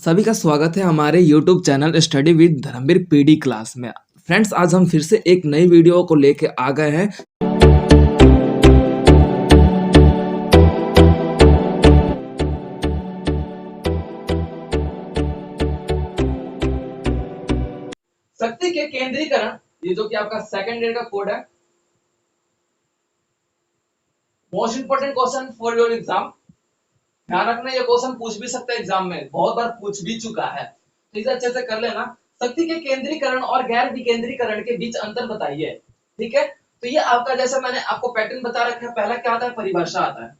सभी का स्वागत है हमारे YouTube channel study with Dharmveer PD class में। फ्रेंड्स, आज हम फिर से एक नई वीडियो को लेके आ गए हैं। शक्ति के केंद्रीकरण, ये जो कि आपका सेकंड ईयर का कोड है। Most important question for your exam. ध्यान रखना, ये क्वेश्चन पूछ भी सकता है एग्जाम में, बहुत बार पूछ भी चुका है, तो इसे अच्छे से कर लेना। शक्ति के केंद्रीकरण और गैर विकेंद्रीकरण के बीच अंतर बताइए। ठीक है, तो ये आपका, जैसे मैंने आपको पैटर्न बता रखा है, पहला क्या आता है, परिभाषा आता है।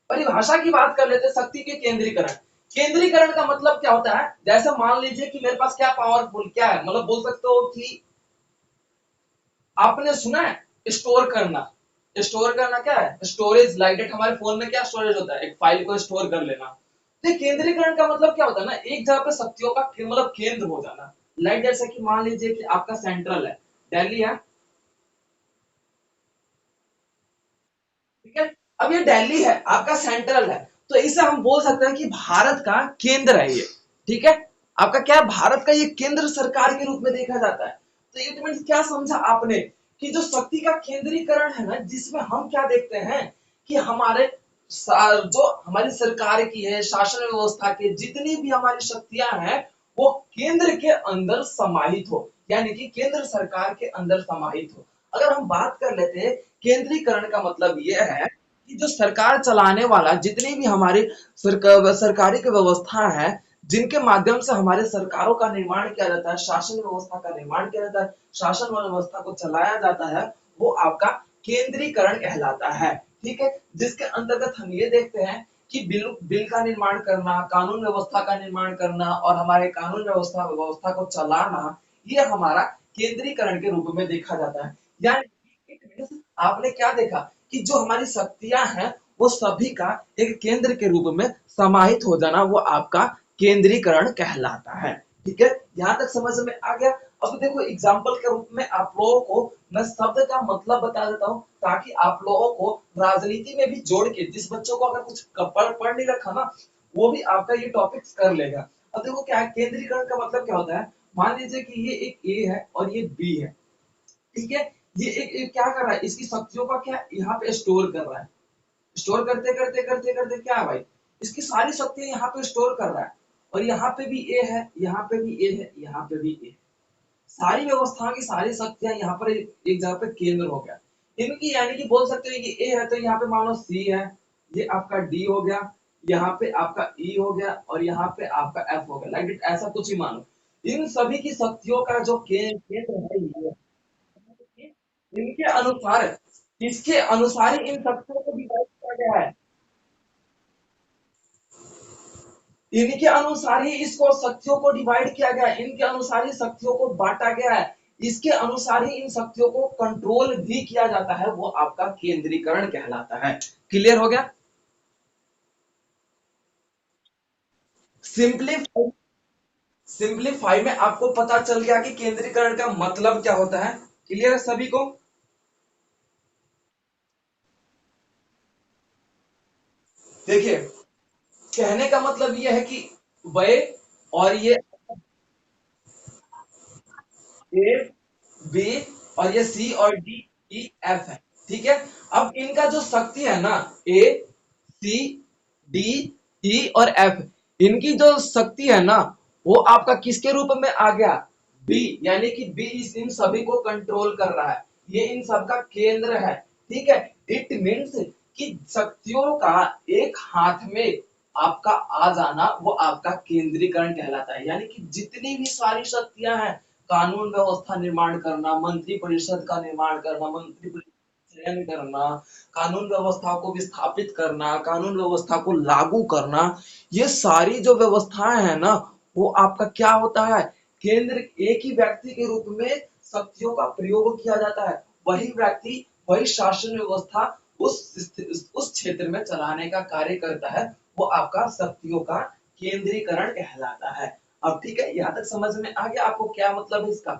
परिभाषा की बात कर लेते हैं। शक्ति के केंद्रीकरण, केंद्रीकरण का मतलब क्या होता है, जैसे मान लीजिए कि मेरे पास क्या पावरफुल क्या है, मतलब बोल सकते हो कि आपने सुना है स्टोर करना। स्टोर करना क्या है, स्टोरेज। लाइक दैट हमारे फोन में क्या स्टोरेज होता है, एक फाइल को स्टोर कर लेना। तो केंद्रीकरण का मतलब क्या होता है ना, एक जगह पे शक्तियों का मतलब केंद्र हो जाना। लाइक जैसे कि मान लीजिए कि आपका सेंट्रल है, दिल्ली है, ठीक है। अब ये दिल्ली है, आपका सेंट्रल है, तो इसे हम बोल सकते हैं कि भारत का केंद्र है ये। ठीक है, आपका क्या है, भारत का ये केंद्र सरकार के रूप में देखा जाता है। तो इट मींस क्या समझा आपने, कि जो शक्ति का केंद्रीकरण है ना, जिसमें हम क्या देखते हैं कि हमारे जो हमारी सरकार की है, शासन व्यवस्था के जितनी भी हमारी शक्तियां हैं, वो केंद्र के अंदर समाहित हो, यानी कि केंद्र सरकार के अंदर समाहित हो। अगर हम बात कर लेते हैं, केंद्रीकरण का मतलब यह है कि जो सरकार चलाने वाला जितनी भी हमारी सरकारी की व्यवस्था है, जिनके माध्यम से हमारे सरकारों का निर्माण किया जाता है, शासन व्यवस्था का निर्माण किया जाता है, शासन व्यवस्था को चलाया जाता है, वो आपका केंद्रीकरण कहलाता है। ठीक है, जिसके अंतर्गत हम ये देखते हैं कि बिल बिल का निर्माण करना, कानून व्यवस्था का निर्माण करना और हमारे कानून व्यवस्था को चलाना, ये हमारा केंद्रीकरण के रूप में देखा जाता है। यानी आपने क्या देखा कि जो हमारी शक्तियां हैं, वो सभी का एक केंद्र के रूप में समाहित हो जाना, वो आपका केंद्रीकरण कहलाता है। ठीक है, यहां तक समझ में आ गया। अब देखो, एग्जाम्पल के रूप में आप लोगों को मैं शब्द का मतलब बता देता हूँ, ताकि आप लोगों को राजनीति में भी जोड़ के, जिस बच्चों को अगर कुछ पढ़ नहीं रखा ना, वो भी आपका ये टॉपिक्स कर लेगा। अब देखो क्या है, केंद्रीकरण का मतलब क्या होता है। मान लीजिए कि ये एक ए है और ये बी है, ठीक है। ये एक क्या कर रहा है, इसकी शक्तियों का क्या यहाँ पे स्टोर कर रहा है। स्टोर करते करते करते करते क्या है भाई, इसकी सारी शक्तियां यहाँ पे स्टोर कर रहा है। और यहाँ पे भी ए है, यहाँ पे भी ए है, यहाँ पे भी ए है। सारी व्यवस्थाओं की सारी शक्तियां यहाँ पर एक जगह पे केंद्र हो गया इनकी। यानी कि बोल सकते हैं कि ए है, तो यहाँ पे मान लो सी है, ये आपका डी हो गया, यहाँ पे आपका ई हो गया, और यहाँ पे आपका एफ हो गया। लाइक ऐसा कुछ ही मानो। इन सभी की शक्तियों का जो केंद्र है ये, इनके अनुसार, इसके अनुसार ही इन शक्तियों को डिवाइड किया गया है। इनके अनुसार ही इसको शक्तियों को डिवाइड किया गया है, इनके अनुसार ही शक्तियों को बांटा गया है, इसके अनुसार ही इन शक्तियों को कंट्रोल भी किया जाता है, वो आपका केंद्रीकरण कहलाता है। क्लियर हो गया। सिंपलीफाई, सिंपलीफाई में आपको पता चल गया कि केंद्रीकरण का मतलब क्या होता है। क्लियर है सभी को। देखिए, कहने का मतलब यह है कि वह, और ये ए बी, और ये सी और डी ई एफ है। ठीक है, अब इनका जो शक्ति है ना, ए सी डी ई और एफ, इनकी जो शक्ति है ना, वो आपका किसके रूप में आ गया, बी। यानी कि बी इन सभी को कंट्रोल कर रहा है, ये इन सब का केंद्र है। ठीक है, इट मीन्स कि शक्तियों का एक हाथ में आपका आ जाना, वो आपका केंद्रीकरण कहलाता है। यानी कि जितनी भी सारी शक्तियां हैं, कानून व्यवस्था निर्माण करना, मंत्री परिषद का निर्माण करना, मंत्री परिषद चयन करना, कानून व्यवस्था को विस्थापित करना, कानून व्यवस्था को लागू करना, ये सारी जो व्यवस्थाएं हैं ना, वो आपका क्या होता है, केंद्र। एक ही व्यक्ति के रूप में शक्तियों का प्रयोग किया जाता है, वही व्यक्ति, वही शासन व्यवस्था उस क्षेत्र में चलाने का कार्य करता है, वो आपका शक्तियों का केंद्रीकरण कहलाता है। अब ठीक है, यहां तक समझ में आ गया आपको क्या मतलब है इसका।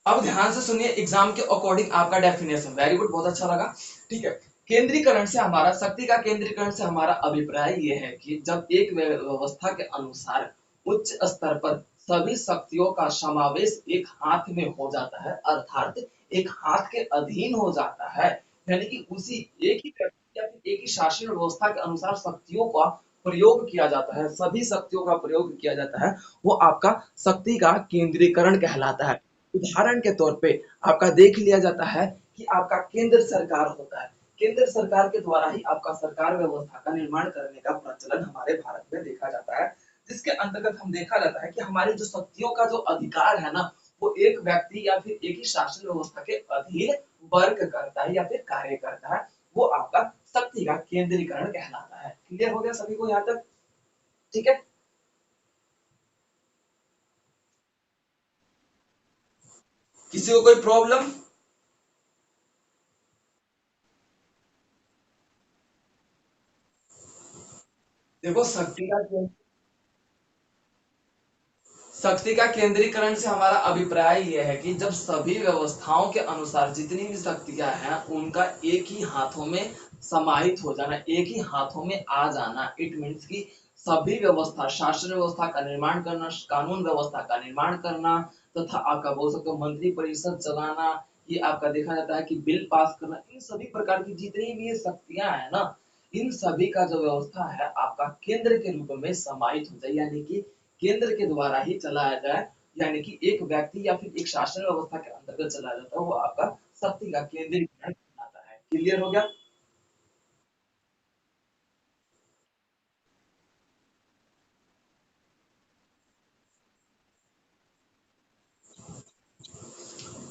अब ध्यान से सुनिए, एग्जाम के अकॉर्डिंग आपका डेफिनेशन, वेरी गुड, बहुत अच्छा लगा। ठीक है, केंद्रीकरण से हमारा, शक्ति का केंद्रीकरण से हमारा अभिप्राय यह है कि जब एक व्यवस्था के अनुसार उच्च स्तर पर सभी शक्तियों का समावेश एक हाथ में हो जाता है, अर्थात एक हाथ के अधीन हो जाता है, यानी कि उसी एक ही व्यक्ति या फिर एक ही शासन व्यवस्था के अनुसार शक्तियों का प्रयोग किया जाता है, सभी शक्तियों का प्रयोग किया जाता है, वो आपका शक्ति का केंद्रीकरण कहलाता है। उदाहरण के तौर पे आपका देख लिया जाता है कि आपका केंद्र सरकार होता है, केंद्र सरकार के द्वारा ही आपका सरकार व्यवस्था का निर्माण करने का प्रचलन हमारे भारत में देखा जाता है, जिसके अंतर्गत हम देखा जाता है कि हमारी जो शक्तियों का जो अधिकार है ना, वो एक व्यक्ति या फिर एक ही शासन व्यवस्था के अधीन वर्क करता है या फिर कार्य करता है, वो आपका शक्ति का केंद्रीकरण कहलाता है। क्लियर हो गया सभी को यहाँ तक? ठीक है, किसी को कोई प्रॉब्लम? देखो, शक्ति का केंद्रीकरण से हमारा अभिप्राय यह है कि जब सभी व्यवस्थाओं के अनुसार जितनी भी शक्तियां हैं उनका एक ही हाथों में समाहित हो जाना, एक ही हाथों में आ जाना, इट मीन्स कि सभी व्यवस्था, शासन व्यवस्था का निर्माण करना, कानून व्यवस्था का निर्माण करना, तथा आपका बोल सकते हो मंत्री परिषद चलाना, ये आपका देखा जाता है कि बिल पास करना, इन सभी प्रकार की जितनी भी ये शक्तियां है ना, इन सभी का जो व्यवस्था है आपका केंद्र के रूप में समाहित हो जाए, यानी कि केंद्र के द्वारा ही चलाया जाए, यानी कि एक व्यक्ति या फिर एक शासन व्यवस्था के अंतर्गत चलाया जाता है, वो आपका शक्ति का केंद्रीकरण कहलाता है। क्लियर हो गया?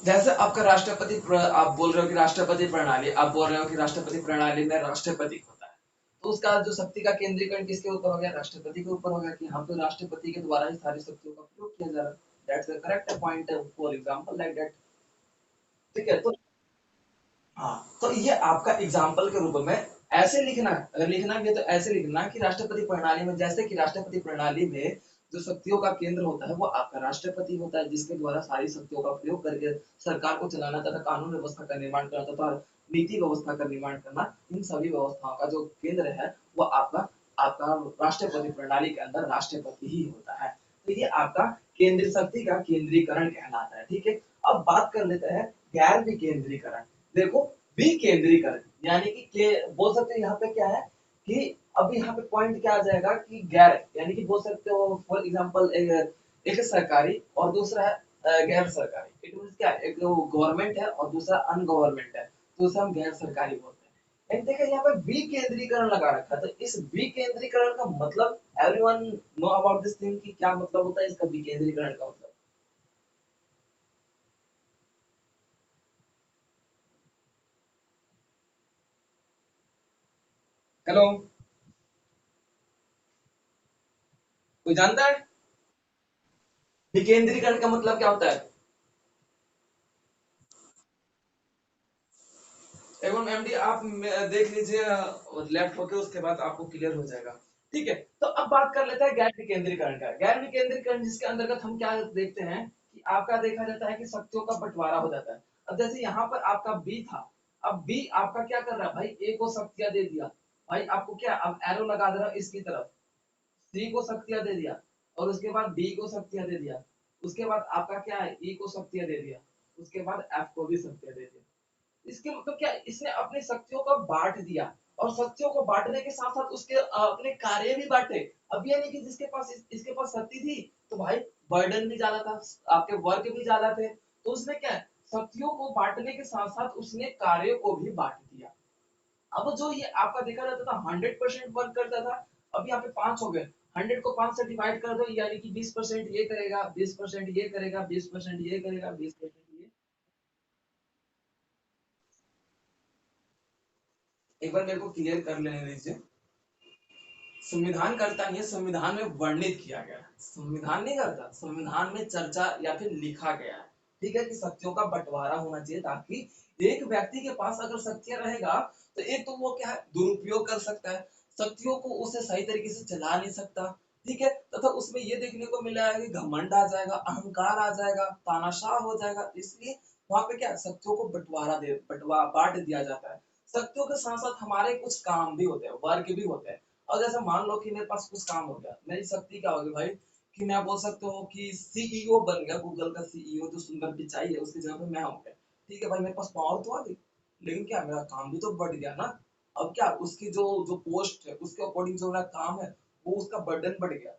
जैसे आपका आप बोल रहे हो कि राष्ट्रपति प्रणाली, आप बोल रहे हो कि राष्ट्रपति प्रणाली में राष्ट्रपति होता है, तो उसका जो शक्ति का केंद्रीकरण किसके ऊपर हो गया? राष्ट्रपति के ऊपर हो गया, कि यहाँ पे राष्ट्रपति के द्वारा ही सारी शक्तियों का प्रयोग किया जा रहा है। That's the correct point for example like that. ठीक है, तो हाँ, तो ये आपका एग्जाम्पल के रूप में ऐसे लिखना, अगर लिखना भी है तो ऐसे लिखना कि राष्ट्रपति प्रणाली में, जैसे कि राष्ट्रपति प्रणाली में जो शक्तियों का केंद्र होता है वो आपका राष्ट्रपति होता है, जिसके द्वारा सारी शक्तियों का प्रयोग करके सरकार को चलाना तथा कानून व्यवस्था का निर्माण करना तथा नीति व्यवस्था का निर्माण करना, इन सभी व्यवस्थाओं का जो केंद्र है वो आपका आपका राष्ट्रपति प्रणाली के अंदर राष्ट्रपति ही होता है। तो ये आपका केंद्र, शक्ति का केंद्रीकरण कहलाता है। ठीक है, अब बात कर लेते हैं गैर विकेंद्रीकरण। देखो, विकेंद्रीकरण यानी कि बोल सकते हैं यहाँ पे क्या है कि अब यहाँ पे पॉइंट क्या आ जाएगा कि गैर, यानी कि बोल सकते हो फॉर एग्जांपल एक सरकारी और दूसरा है गैर सरकारी। इट मींस क्या है, एक गवर्नमेंट है और दूसरा अनगवर्नमेंट है, तो उसे हम गैर सरकारी बोलते हैं। एंड देखिए यहाँ पे विकेंद्रीकरण लगा रखा है, तो इस विकेंद्रीकरण का मतलब everyone know about this thing कि क्या मतलब होता है इसका विकेंद्रीकरण का मतलब? हेलो, कोई जानता है विकेंद्रीकरण का मतलब क्या होता है? एवं एमडी आप देख लीजिए लेफ्ट होके, उसके बाद आपको क्लियर हो जाएगा। ठीक है, तो अब बात कर लेते हैं गैर विकेंद्रीकरण का। गैर विकेंद्रीकरण जिसके अंतर्गत हम क्या देखते हैं कि आपका देखा जाता है कि शक्तियों का बंटवारा हो जाता है। अब जैसे यहाँ पर आपका बी था, अब बी आपका क्या कर रहा है भाई, ए को शक्तियां दे दिया, भाई आपको क्या, अब एरो लगा दे रहा हूं इसकी तरफ, सी को शक्तियां दे दिया, और उसके बाद डी को शक्तियां दे दिया, उसके बाद आपका क्या है, ई को शक्तियां दे दिया, उसके बाद एफ को भी शक्तियां दे दिया। इसके मतलब क्या, इसने अपनी शक्तियों को बांट दिया, और शक्तियों को बांटने के साथ साथ उसके अपने कार्य भी बांटे। अब ये नहीं कि जिसके पास इसके पास शक्ति थी तो भाई बर्डन भी ज्यादा था, आपके वर्क भी ज्यादा थे, तो उसने क्या है, शक्तियों को बांटने के साथ साथ उसने कार्यों को भी बांट दिया। अब जो ये आपका देखा जाता था 100% वर्क करता था, अब यहाँ पे 5 हो गए, 100 को 5 से डिवाइड कर दो, यानी कि 20% ये करेगा, 20% ये करेगा, 20% ये करेगा, 20% ये। एक बार मेरे को क्लियर कर लेने दीजिए। संविधान करता नहीं है, संविधान में वर्णित किया गया है, संविधान नहीं करता, संविधान में चर्चा या फिर लिखा गया है। ठीक है, कि शक्तियों का बंटवारा होना चाहिए, ताकि एक व्यक्ति के पास अगर शक्तियां रहेगा तो एक तो वो क्या है, दुरुपयोग कर सकता है, शक्तियों को उसे सही तरीके से चला नहीं सकता, ठीक है, तथा उसमें ये देखने को मिला है कि घमंड आ जाएगा, अहंकार आ जाएगा, तानाशाह हो जाएगा, इसलिए वहां पे क्या शक्तियों को बांट दिया जाता है। शक्तियों के साथ साथ हमारे कुछ काम भी होते हैं, वर्ग भी होते हैं। और जैसे मान लो कि मेरे पास कुछ काम हो गया, मेरी शक्ति क्या होगी भाई, कि मैं बोल सकता हूँ कि सीईओ बन गया, गूगल का सीईओ, जो सुंदर पिचाई है उसकी जगह पे मैं हो गया। ठीक है भाई, मेरे पास पावर तो आ गई, लेकिन क्या मेरा काम भी तो बढ़ गया ना। अब क्या उसकी जो जो पोस्ट है उसके अकॉर्डिंग जो मेरा काम है वो उसका बर्डन बढ़ गया।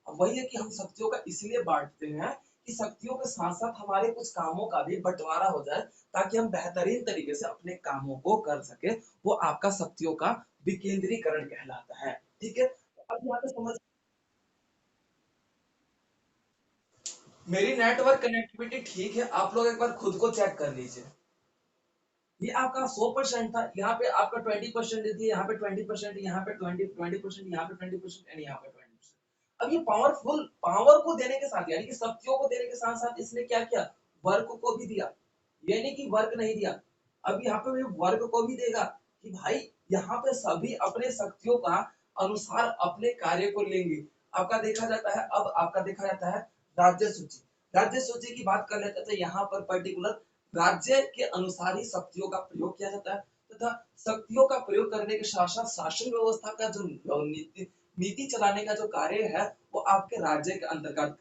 अब वही है कि हम शक्तियों का इसलिए बांटते हैं कि शक्तियों के साथ साथ हमारे कुछ कामों का भी बंटवारा हो जाए, ताकि हम बेहतरीन तरीके से अपने कामों को कर सके। वो आपका शक्तियों का विकेंद्रीकरण कहलाता है। ठीक है, अब यहाँ पे समझ, मेरी नेटवर्क कनेक्टिविटी ठीक है, आप लोग एक बार खुद को चेक कर लीजिए। ये आपका 100% था, यहाँ पे आपका 20% थी, यहाँ पे 20%, यहाँ पे 20% यहाँ पे 20% एंड यहाँ पे 20%। अब ये पावरफुल पावर को देने के साथ, यानी कि शक्तियों को देने के साथ साथ इसने क्या किया, वर्क को भी दिया। ये नहीं कि वर्क नहीं दिया, अब यहाँ पे भी वर्ग को भी देगा कि भाई यहाँ पे सभी अपने शक्तियों का अनुसार अपने कार्य को लेंगे। आपका देखा जाता है, अब आपका देखा जाता है राज्य सूची। राज्य सूची की बात कर लेते हैं तो यहाँ पर पर्टिकुलर राज्य के अनुसार ही शक्तियों का प्रयोग किया जाता है, तथा शक्तियों का प्रयोग करने के साथ साथ शासन व्यवस्था का जो नीति नीति चलाने का जो कार्य है वो आपके राज्य के अंतर्गत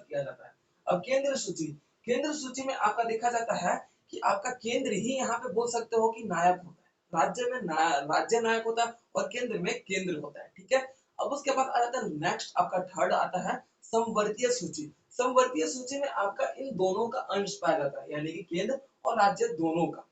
किया जाता है। अब केंद्र सूची, केंद्र सूची में आपका देखा जाता है कि आपका केंद्र ही यहाँ पे बोल सकते हो कि नायक होता है। राज्य में राज्य नायक होता है और केंद्र में केंद्र होता है। ठीक है, अब उसके बाद आ जाता है नेक्स्ट, आपका थर्ड आता है संवर्तीय सूची। संवर्तीय सूची में आपका इन दोनों का अंश पाया जाता है, यानी कि केंद्र और राज्य दोनों का।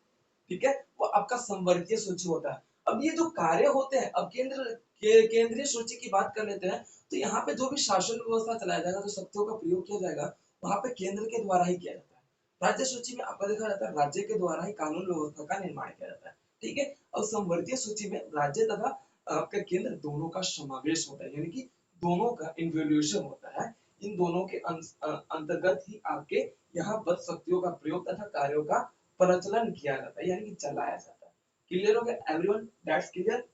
ठीक है, वो आपका संवर्तीय सूची होता है। अब ये जो कार्य होते हैं, अब केंद्रीय सूची की बात कर लेते हैं, तो यहाँ पे जो भी शासन व्यवस्था चलाया जाएगा, जो शक्तियों का प्रयोग किया जाएगा, वहां पे केंद्र के द्वारा ही किया जाता है। राज्य सूची में आपका देखा जाता है राज्य के द्वारा ही कानून व्यवस्था का निर्माण किया जाता है। ठीक है, और संवर्तीय सूची में राज्य तथा आपका केंद्र दोनों का समावेश होता है, यानी कि दोनों का इन्वोल्यूशन होता है। इन दोनों के अंतर्गत ही आपके यहाँ पर शक्तियों का प्रयोग तथा कार्यों का प्रचलन किया जाता है, यानी कि चलाया जाता है। क्लियर हो गया एवरीवन, दैट्स क्लियर।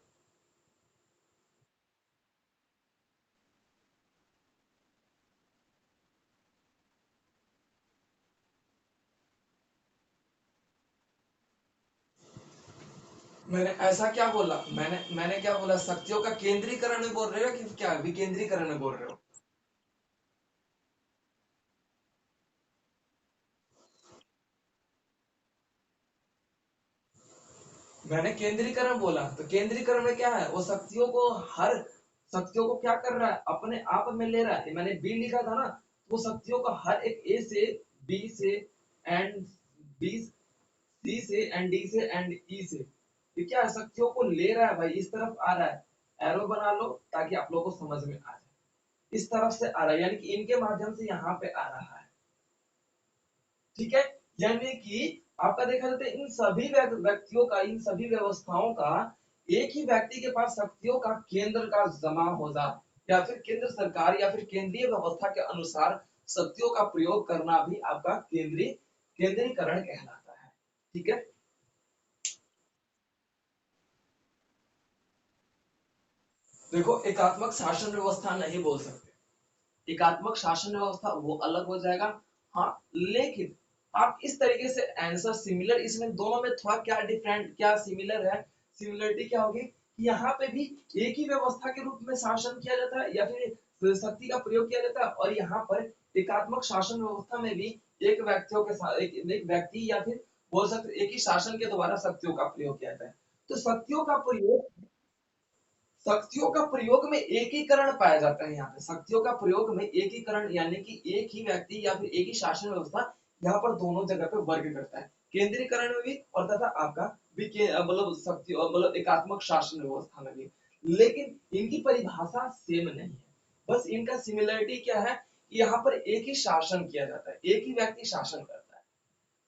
मैंने ऐसा क्या बोला, मैंने क्या बोला, शक्तियों का केंद्रीकरण में बोल रहे हो कि क्या विकेंद्रीकरण में बोल रहे हो? मैंने केंद्रीकरण बोला, तो केंद्रीकरण में क्या है, वो शक्तियों को हर शक्तियों को क्या कर रहा है, अपने आप में ले रहा है। मैंने बी लिखा था ना, वो शक्तियों का हर एक ए से, बी से एंड बी, सी से एंड डी से एंड ई से, ये क्या है, शक्तियों को ले रहा है भाई, इस तरफ आ रहा है। एरो बना लो ताकि आप लोगों को समझ में आ जाए, इस तरफ से आ रहा है, यानी कि इनके माध्यम से यहाँ पे आ रहा है। ठीक है, यानी कि आपका देखा जाता है इन सभी व्यक्तियों का, इन सभी व्यवस्थाओं का, एक ही व्यक्ति के पास शक्तियों का केंद्र का जमा होना, या फिर केंद्र सरकार या फिर केंद्रीय व्यवस्था के अनुसार शक्तियों का प्रयोग करना भी आपका केंद्रीकरण कहलाता है। ठीक है, देखो एकात्मक शासन व्यवस्था नहीं बोल सकते, एकात्मक शासन व्यवस्था वो अलग हो जाएगा। हाँ, लेकिन आप इस तरीके से आंसर सिमिलर, इसमें दोनों में थोड़ा क्या डिफरेंट, क्या सिमिलर है, सिमिलरिटी क्या होगी, यहाँ पे भी एक ही व्यवस्था के रूप में शासन किया जाता है या फिर शक्ति का प्रयोग किया जाता है, और यहाँ पर एकात्मक शासन व्यवस्था में भी एक व्यक्तियों के साथ एक व्यक्ति या फिर बोल सकते एक ही शासन के द्वारा शक्तियों का प्रयोग किया जाता है। तो शक्तियों का प्रयोग में एकीकरण पाया जाता है। यहाँ पे शक्तियों का प्रयोग में एकीकरण, यानी कि एक ही व्यक्ति या फिर एक ही शासन व्यवस्था यहाँ पर दोनों जगह पे वर्क करता है, केंद्रीकरण में भी और तथा आपका मतलब शक्ति मतलब एकात्मक शासन व्यवस्था में भी। लेकिन इनकी परिभाषा सेम नहीं है, बस इनका सिमिलरिटी क्या है, यहाँ पर एक ही शासन किया जाता है, एक ही व्यक्ति शासन करता है।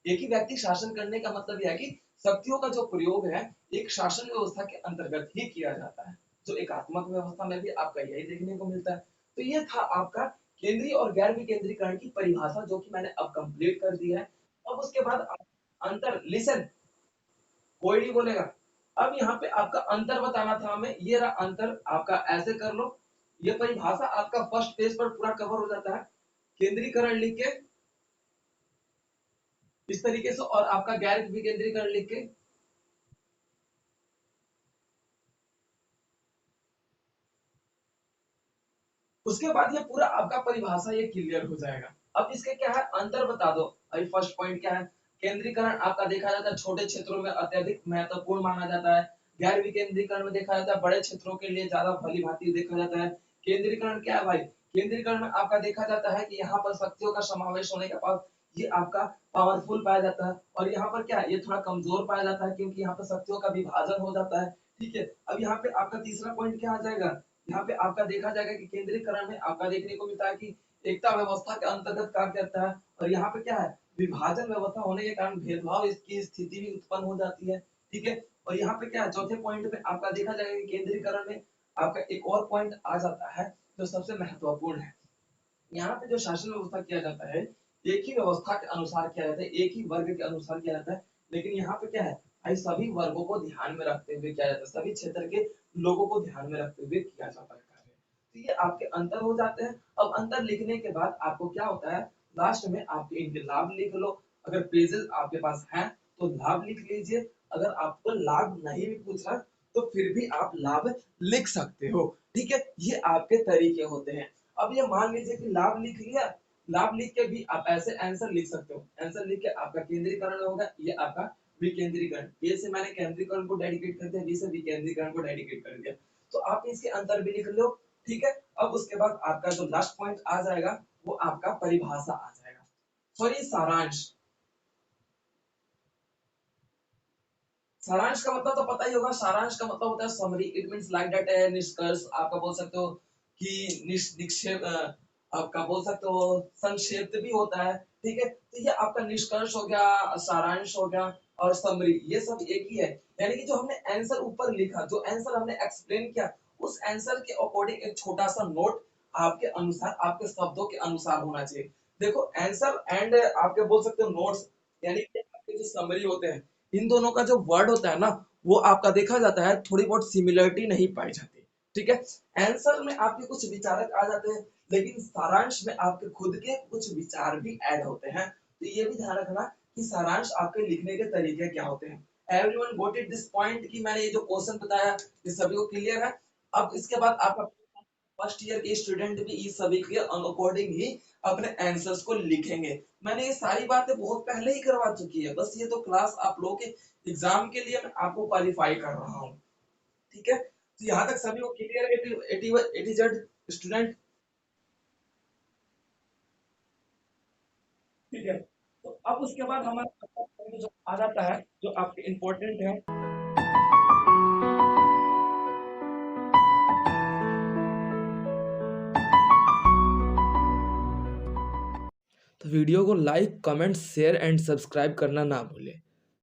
एक ही व्यक्ति शासन करने का मतलब यह है कि शक्तियों का जो प्रयोग है एक शासन व्यवस्था के अंतर्गत ही किया जाता है, जो एकात्मक व्यवस्था में भी आपका यही देखने को मिलता है। तो ये था आपका केंद्रीय और गैर विकेंद्रीकरण की परिभाषा, जो कि मैंने अब कंप्लीट कर दी है। अब उसके बाद अंतर, लिसन, कोई नहीं बोलेगा। अब यहाँ पे आपका अंतर बताना था हमें, ये रहा अंतर, आपका ऐसे कर लो, ये परिभाषा आपका फर्स्ट पेज पर पूरा कवर हो जाता है। केंद्रीकरण लिख के इस तरीके से, और आपका गैर विकेंद्रीकरण लिख के उसके बाद ये पूरा आपका परिभाषा ये क्लियर हो जाएगा। अब इसके क्या है, अंतर बता दो। अभी फर्स्ट पॉइंट क्या है, केंद्रीकरण आपका देखा जाता है छोटे क्षेत्रों में अत्यधिक महत्वपूर्ण माना जाता है। गैर विकेंद्रीकरण में देखा जाता है बड़े क्षेत्रों के लिए ज्यादा भली भांति देखा जाता है। केंद्रीकरण क्या है भाई, केंद्रीकरण में आपका देखा जाता है कि यहाँ पर शक्तियों का समावेश होने के बाद ये आपका पावरफुल पाया जाता है, और यहाँ पर क्या है, ये थोड़ा कमजोर पाया जाता है क्योंकि यहाँ पर शक्तियों का विभाजन हो जाता है। ठीक है, अब यहाँ पे आपका तीसरा पॉइंट क्या आ जाएगा, यहाँ पे आपका देखा जाएगा कि केंद्रीकरण में आपका देखने को मिलता है कि एकता व्यवस्था के अंतर्गत कार्य करता है, और यहाँ पे क्या है, विभाजन व्यवस्था होने के कारण भेदभाव इसकी स्थिति भी उत्पन्न हो जाती है। ठीक है, और यहाँ पे क्या है, चौथे पॉइंट में आपका देखा जाएगा कि केंद्रीकरण में आपका एक और पॉइंट आ जाता है जो सबसे महत्वपूर्ण है। यहाँ पे जो शासन व्यवस्था किया जाता है, एक ही व्यवस्था के अनुसार किया जाता है, एक ही वर्ग के अनुसार किया जाता है, लेकिन यहाँ पे क्या है भाई, सभी वर्गों को ध्यान में रखते हुए किया जाता है, सभी क्षेत्र के लोगों को ध्यान में रखते हुए किया जाता है कार्य। तो ये आपके अंतर हो जाते हैं। अब अंतर लिखने के बाद आपको क्या होता है, लास्ट में आपके इनके लाभ लिख लो। अगर पेजेस आपके पास हैं तो लाभ लिख लीजिए, अगर आपको लाभ नहीं भी पूछ रहा तो फिर भी आप लाभ लिख सकते हो। ठीक है, ये आपके तरीके होते हैं। अब ये मान लीजिए कि लाभ लिख लिया, लाभ लिख के भी आप ऐसे आंसर लिख सकते हो। आंसर लिख के आपका केंद्रीकरण होगा, ये आपका विकेंद्रीकरण। ए से मैंने केंद्रीकरण को डेडिकेट कर दिया, बी से विकेंद्रीकरण को डेडिकेट कर दिया। तो आप इसके अंतर भी लिख लो। ठीक है, अब उसके बाद आपका जो लास्ट पॉइंट आ जाएगा वो आपका परिभाषा आ जाएगा। सॉरी, सारांश। सारांश का मतलब तो पता ही होगा, सारांश का मतलब होता है summary. It means like that है, निष्कर्ष आपका बोल सकते हो कि निक्षेप, आपका बोल सकते हो संक्षेप भी होता है। ठीक है, तो ये आपका निष्कर्ष हो गया, सारांश हो गया, और समरी, ये सब एक ही है। यानी कि जो हमने आंसर ऊपर लिखा, जो आंसर हमने एक्सप्लेन किया, उस आंसर के अकॉर्डिंग एक छोटा सा नोट आपके अनुसार, आपके शब्दों के अनुसार होना चाहिए। देखो, आंसर एंड आपके बोल सकते हो नोट्स, यानी कि आपके जो समरी होते हैं, इन दोनों का जो वर्ड होता है ना, वो आपका देखा जाता है थोड़ी बहुत सिमिलरिटी नहीं पाई जाती। ठीक है, आंसर में आपके कुछ विचारक आ जाते हैं, लेकिन सारांश में आपके खुद के कुछ विचार भी ऐड होते हैं। तो ये भी ध्यान रखना कि सारांश आपके लिखने के तरीके क्या होते हैं। Everyone got it this point कि मैंने ये जो क्वेश्चन बताया ये सभी को क्लियर है। अब इसके बाद आपका फर्स्ट ईयर के स्टूडेंट भी इस सभी के अकॉर्डिंग ही अपने आंसर्स को लिखेंगे। मैंने ये सारी बातें बहुत पहले ही करवा चुकी है, बस ये तो क्लास आप लोगों के एग्जाम के लिए मैं आपको क्वालिफाई कर रहा हूँ। ठीक है, तो यहाँ तक सभी को क्लियर है, एटीजेड स्टूडेंट। ठीक है, तो अब उसके बाद हमारा अगला point जो आ जाता है, जो आपके इम्पोर्टेंट है। तो वीडियो को like, comment, share and subscribe करना ना भूलें।